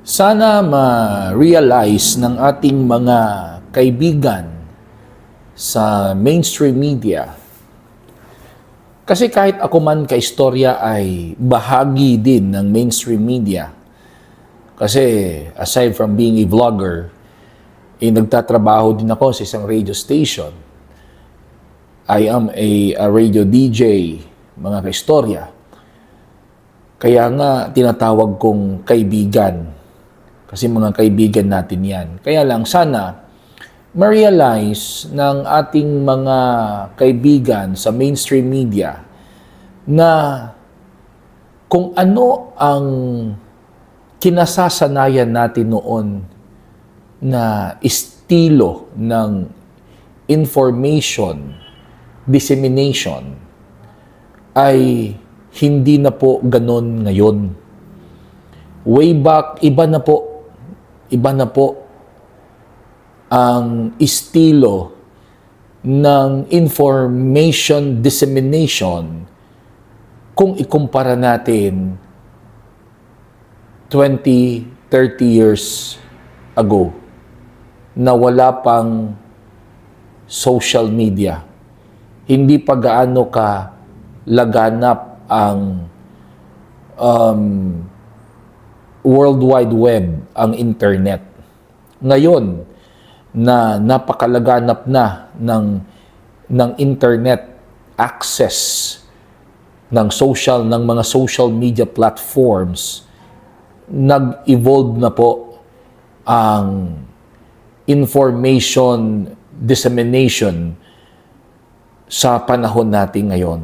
Sana ma-realize ng ating mga kaibigan sa mainstream media, kasi kahit ako man kaistorya ay bahagi din ng mainstream media. Kasi aside from being a vlogger, nagtatrabaho din ako sa isang radio station. I am a radio DJ, mga kaistorya. Kaya nga tinatawag kong kaibigan. Kasi mga kaibigan natin yan. Kaya lang sana ma-realize ng ating mga kaibigan sa mainstream media na kung ano ang kinasasanayan natin noon na estilo ng information dissemination ay hindi na po ganon ngayon. Way back, iba na po ang estilo ng information dissemination kung ikumpara natin 20, 30 years ago na wala pang social media. Hindi pa gaano ka laganap ang World Wide Web, ang internet. Ngayon, na napakalaganap na ng internet access ng mga social media platforms, nag-evolve na po ang information dissemination sa panahon natin ngayon.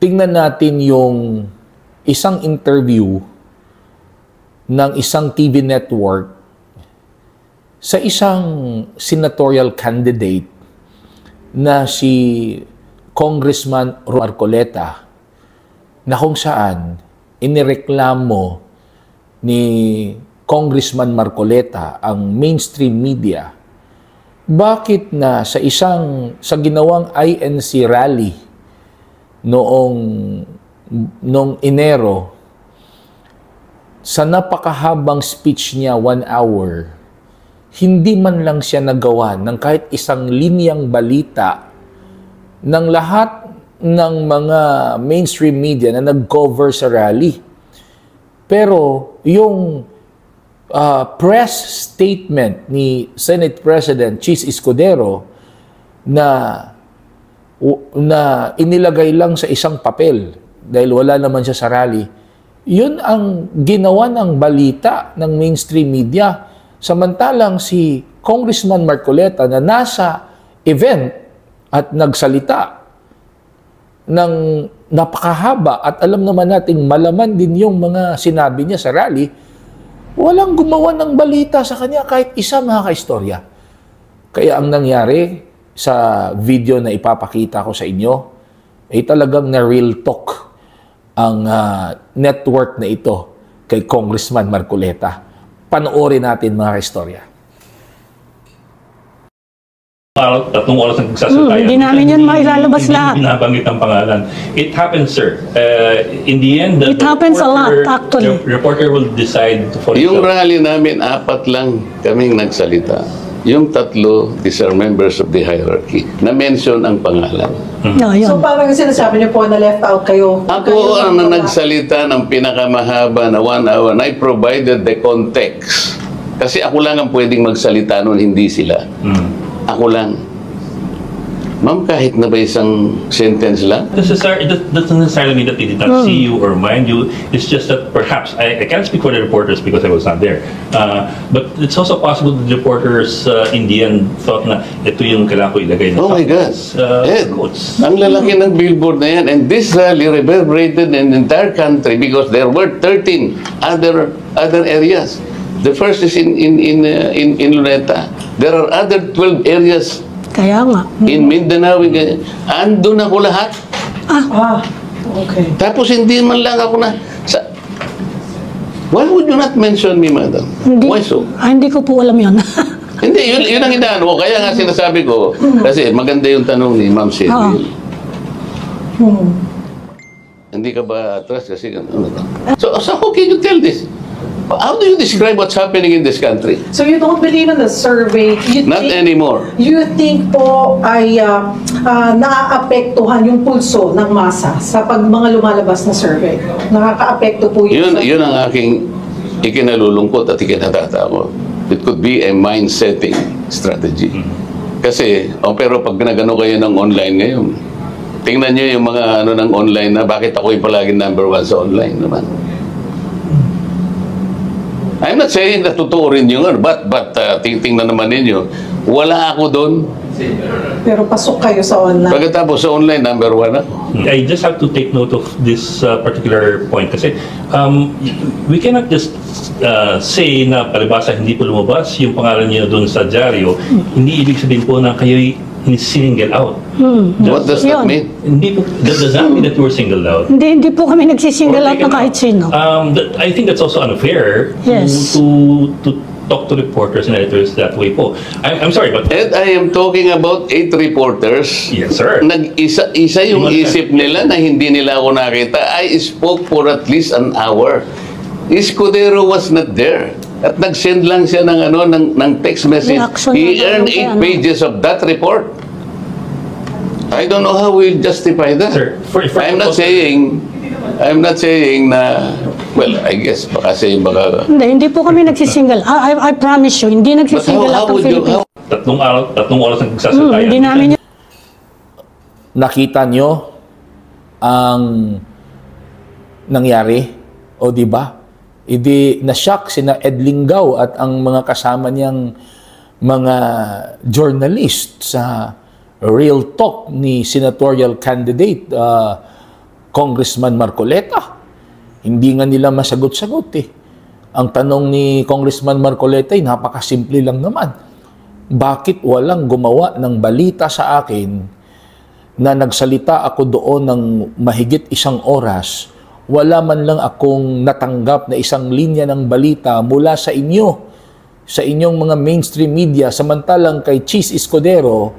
Tingnan natin yung isang interview ng isang TV network sa isang senatorial candidate na si Congressman Marcoleta, na kung saan inireklamo ni Congressman Marcoleta ang mainstream media. Bakit na sa ginawang INC rally noong Enero, sa napakahabang speech niya, 1 hour, hindi man lang siya nagawa ng kahit isang linyang balita ng lahat ng mga mainstream media na nag-cover sa rally. Pero yung press statement ni Senate President Chis Escudero na inilagay lang sa isang papel dahil wala naman siya sa rally, yun ang ginawa ng balita ng mainstream media. Samantalang si Congressman Marcoleta na nasa event at nagsalita ng napakahaba at alam naman nating malaman din yung mga sinabi niya sa rally, walang gumawa ng balita sa kanya kahit isa, mga kaistorya. Kaya ang nangyari sa video na ipapakita ko sa inyo ay talagang na real talk ang network na ito kay Congressman Marcoleta. Panoorin natin, mga kaistorya. Tatlong oras ang nagsasalita yan. Hindi namin yun mailalabas lahat. Hindi binabanggit ang pangalan. It happens, sir. In the end, it happens a lot, actually. The reporter will decide for yung rally namin, 4 lang kaming nagsalita. Yung 3, these are members of the hierarchy, na-mention ang pangalan. No, so parang sinasabi niyo po na left out kayo. Ako ang nagsalita ng pinakamahaba na 1 hour. I provided the context. Kasi ako lang ang pwedeng magsalita noon, hindi sila. Ako lang. Ma'am, kahit na ba isang sentence lang? It doesn't necessarily mean that they did not see you or mind you. It's just that perhaps, I can't speak for the reporters because I was not there. But it's also possible that the reporters in the end thought na ito yung kailangan ko ilagay na oh my God. quotes. Ang lalaki ng billboard na yan. And this rally reverberated in the entire country because there were 13 other areas. The first is in Luneta. There are other 12 areas. Kaya nga. In Mindanao, andun ako lahat. Okay. Tapos hindi man lang ako na... Why would you not mention me, madam? Why so? Hindi ko po alam yun. Hindi, yun ang inaano ko. Kaya nga sinasabi ko, kasi maganda yung tanong ni Ma'am Sylvie. Hindi ka ba atras kasi ano? So how can you tell this? How do you describe what's happening in this country? So you don't believe in the survey? Not anymore. You think po ay naaapektuhan yung pulso ng masa sa pag mga lumalabas na survey? Nakakaapekto po yun? Yun ang aking ikinalulungkot at ikinatatakot. It could be a mind-setting strategy. Kasi, pero pag nagano kayo ng online ngayon, tingnan nyo yung mga ano ng online na bakit ako'y palaging #1 sa online naman. I'm not saying na totoo rin yun, but tingnan naman ninyo, wala ako doon. Pero pasok kayo sa online. Pagkatapos sa online, #1 ako. I just have to take note of this particular point kasi we cannot just say na palibasa hindi po lumabas yung pangalan niyo doon sa dyaryo. Hindi ibig sabihin po na kayo'y single out. What does that Yun. mean? Hindi po, that does not mean that you were singled out. Hindi po kami nagsisingle out ng kahit sino. I think that's also unfair Yes. to talk to reporters and editors that way po. I'm sorry, but And I am talking about 8 reporters. yes, sir. Nag-isa yung isip nila na hindi nila ako nakita. I spoke for at least an hour. Escudero was not there. At nag-send lang siya ng text message. Reaction He na earned kay 8 pages of that report. I don't know how we'll justify that. Sir, I'm not saying na, well, I guess baka say baka. Hindi po kami nagsisingle. I promise you, hindi But nagsisingle how out ng would you, Philippines. Tatlong oras ang nagsasalita yan. Hindi namin yun. Nakita nyo ang nangyari? O di ba? Hindi na-shock sina Ed Linggau at ang mga kasama niyang mga journalist sa Real Talk ni senatorial candidate Congressman Marcoleta. Hindi nga nila masagot-sagot eh. Ang tanong ni Congressman Marcoleta ay napakasimple lang naman. Bakit walang gumawa ng balita sa akin na nagsalita ako doon ng mahigit 1 oras, wala man lang akong natanggap na 1 linya ng balita mula sa inyo, sa inyong mga mainstream media, samantalang kay Cheese Escudero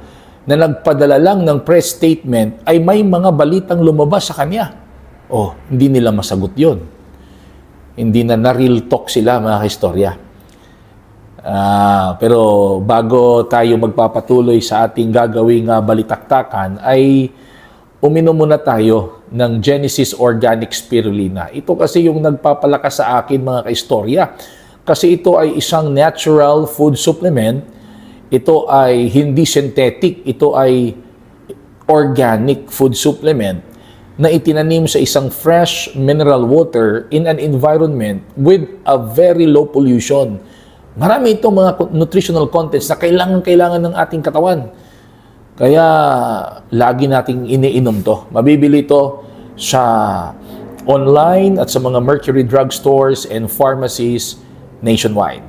na nagpadala lang ng press statement ay may mga balitang lumabas sa kanya. Oh, hindi nila masagot yon. Hindi na real talk sila, mga kaistorya. Pero bago tayo magpapatuloy sa ating gagawing balitaktakan, ay uminom muna tayo ng Genesis Organic Spirulina. Ito kasi yung nagpapalakas sa akin, mga kaistorya. Kasi ito ay isang natural food supplement. Ito ay hindi synthetic. Ito ay organic food supplement na itinanim sa isang fresh mineral water in an environment with a very low pollution. Marami itong mga nutritional contents na kailangan ng ating katawan. Kaya lagi nating iniinom to. Mabibili ito sa online at sa mga Mercury Drug Stores and pharmacies nationwide.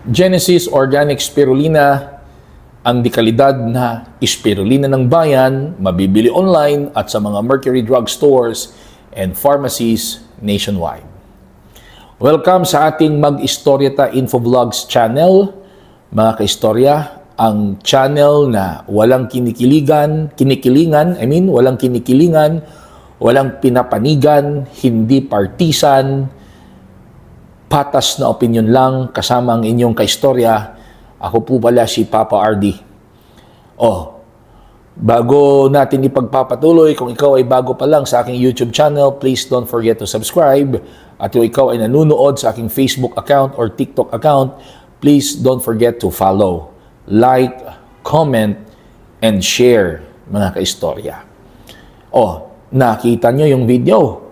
Genesis Organic Spirulina, ang dekalidad na spirulina ng bayan, mabibili online at sa mga Mercury Drug Stores and pharmacies nationwide. Welcome sa ating Mag-Istoryata Infovlogs channel, mga kaistorya, ang channel na walang kinikilingan, walang pinapanigan, hindi partisan, patas na opinion lang kasama ang inyong kaistorya. Ako po pala si Papa RD. Bago natin ipagpapatuloy, kung ikaw ay bago pa lang sa aking YouTube channel, please don't forget to subscribe. At kung ikaw ay nanonood sa aking Facebook account or TikTok account, please don't forget to follow, like, comment, and share, mga kaistorya. Nakita nyo yung video.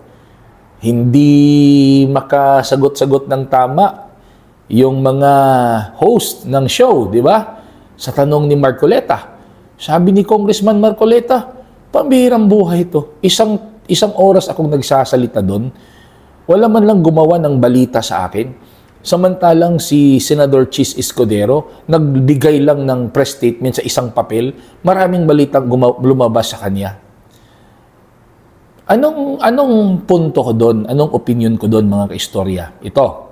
Hindi makasagot-sagot ng tama yung mga host ng show, di ba? Sa tanong ni Marcoleta. Sabi ni Congressman Marcoleta, pambihirang buhay ito. Isang oras akong nagsasalita doon. Wala man lang gumawa ng balita sa akin. Samantalang si Senador Cheese Escudero, nagbigay lang ng press statement sa isang papel. Maraming balitang lumabas sa kanya. Anong punto ko doon? Anong opinion ko doon, mga kaistorya? Ito.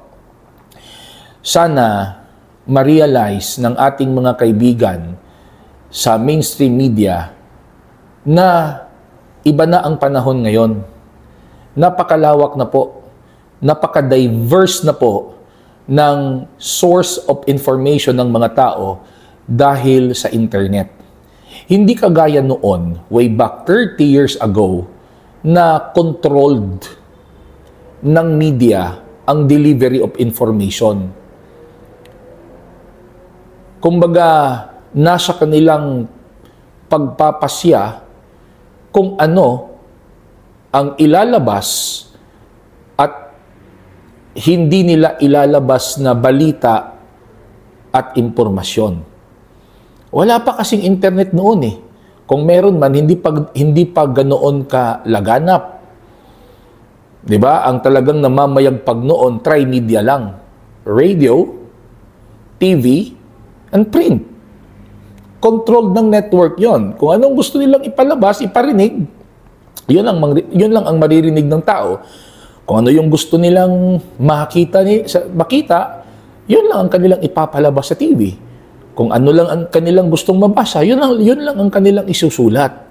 Sana ma-realize ng ating mga kaibigan sa mainstream media na iba na ang panahon ngayon. Napakalawak na po, napaka-diverse na po ng source of information ng mga tao dahil sa internet. Hindi kagaya noon, way back 30 years ago, na controlled ng media ang delivery of information. Kumbaga, nasa kanilang pagpapasya kung ano ang ilalabas at hindi nila ilalabas na balita at impormasyon. Wala pa kasing internet noon eh. Kung meron man, hindi pa ganoon ka laganap. 'Di ba? Ang talagang namamayagpag noon, tri-media lang. Radio, TV, and print. Controlled ng network 'yon. Kung anong gusto nilang ipalabas, iparinig, 'yun lang ang maririnig ng tao. Kung ano yung gusto nilang makita, 'yun lang ang kanilang ipapalabas sa TV. Kung ano lang ang kanilang gustong mabasa, yun lang ang kanilang isusulat.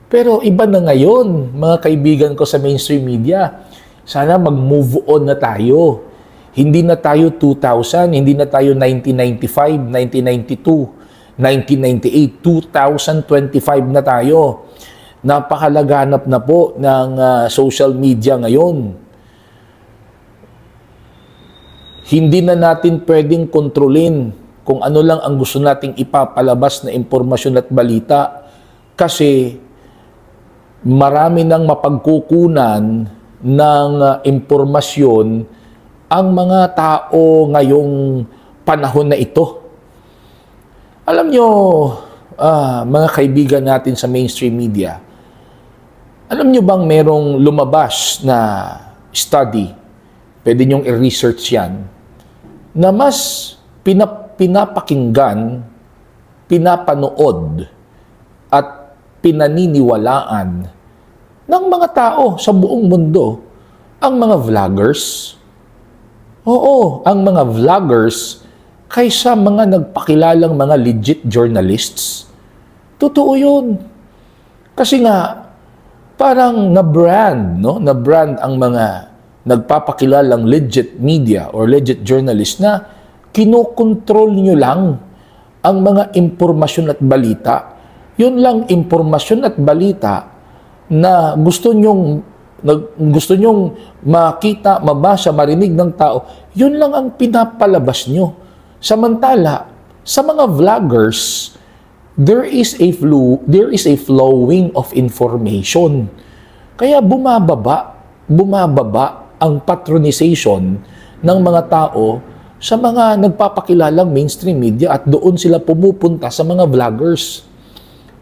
Pero iba na ngayon, mga kaibigan ko sa mainstream media. Sana mag-move on na tayo. Hindi na tayo 2000, hindi na tayo 1995, 1992, 1998, 2025 na tayo. Napakalaganap na po ng social media ngayon. Hindi na natin pwedeng kontrolin kung ano lang ang gusto nating ipapalabas na impormasyon at balita kasi marami nang mapagkukunan ng impormasyon ang mga tao ngayong panahon na ito. Alam nyo, mga kaibigan natin sa mainstream media, alam nyo bang merong lumabas na study, pwede nyong i-research yan, na mas pinapakinggan, pinapanood, at pinaniniwalaan ng mga tao sa buong mundo ang mga vloggers. Oo, ang mga vloggers kaysa mga nagpakilalang mga legit journalists. Totoo yun. Kasi nga, parang na-brand, no? Na-brand ang mga nagpapakilalang legit media or legit journalists na kinokontrol nyo lang ang mga impormasyon at balita. Yun lang impormasyon at balita na gusto nyong makita, mabasa, marinig ng tao. Yun lang ang pinapalabas nyo. Samantala, sa mga vloggers, there is a flowing of information. Kaya bumababa ang patronization ng mga tao sa mga nagpapakilalang mainstream media at doon sila pumupunta sa mga vloggers.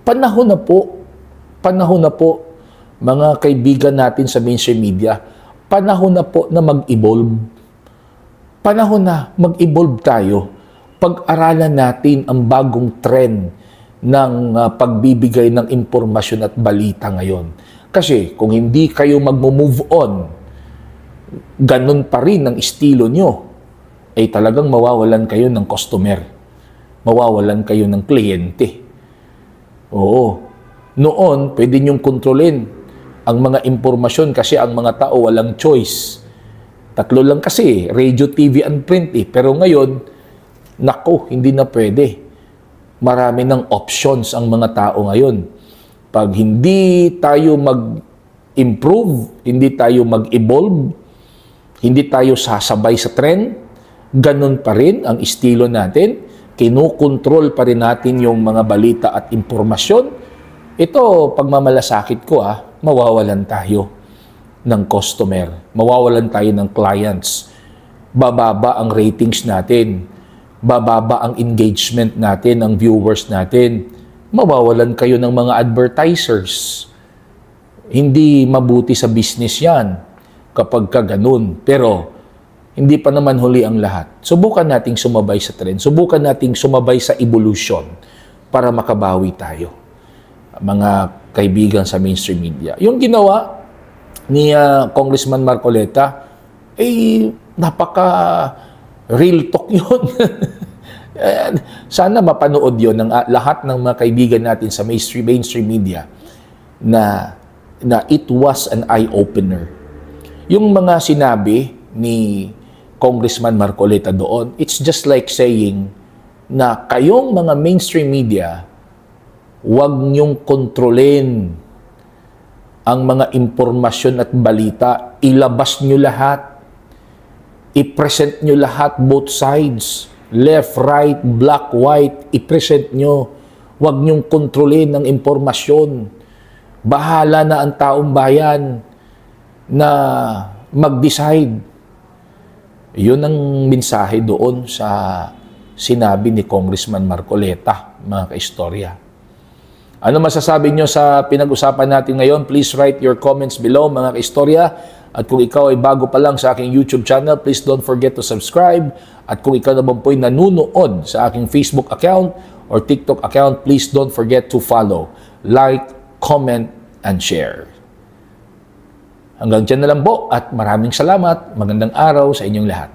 Panahon na po, mga kaibigan natin sa mainstream media, panahon na po na mag-evolve. Panahon na mag-evolve tayo. Pag-aralan natin ang bagong trend ng pagbibigay ng impormasyon at balita ngayon. Kasi kung hindi kayo mag-move on, ganun pa rin ang estilo nyo, ay talagang mawawalan kayo ng customer. Mawawalan kayo ng kliyente. Oo. Noon, pwede nyong kontrolin ang mga impormasyon kasi ang mga tao walang choice. Tatlo lang kasi, radio, TV, and print eh. Pero ngayon, nako, hindi na pwede. Marami ng options ang mga tao ngayon. Pag hindi tayo mag-improve, hindi tayo mag-evolve, hindi tayo sasabay sa trend, ganun pa rin ang estilo natin, kinukontrol pa rin natin yung mga balita at impormasyon. Ito, pagmamalasakit ko, mawawalan tayo ng customer, mawawalan tayo ng clients, bababa ang ratings natin, bababa ang engagement natin, ang viewers natin, mawawalan kayo ng mga advertisers. Hindi mabuti sa business yan kapag ka ganun. Pero, hindi pa naman huli ang lahat. Subukan nating sumabay sa trend. Subukan nating sumabay sa evolution para makabawi tayo. Mga kaibigan sa mainstream media. Yung ginawa Congressman Marcoleta, napaka real talk yun. Sana mapanood yun ng lahat ng mga kaibigan natin sa mainstream media na it was an eye-opener. Yung mga sinabi ni Congressman Marcoleta doon, it's just like saying na kayong mga mainstream media, huwag niyong kontrolin ang mga impormasyon at balita. Ilabas niyo lahat. I-present niyo lahat, both sides. Left, right, black, white. I-present niyo. Huwag niyong kontrolin ang impormasyon. Bahala na ang taong bayan na mag-decide. Yun ang mensahe doon sa sinabi ni Congressman Marcoleta, mga kaistorya. Ano masasabi nyo sa pinag-usapan natin ngayon? Please write your comments below, mga kaistorya. At kung ikaw ay bago pa lang sa aking YouTube channel, please don't forget to subscribe. At kung ikaw naman po'y nanunood sa aking Facebook account or TikTok account, please don't forget to follow, like, comment, and share. Hanggang dyan na lang po at maraming salamat. Magandang araw sa inyong lahat.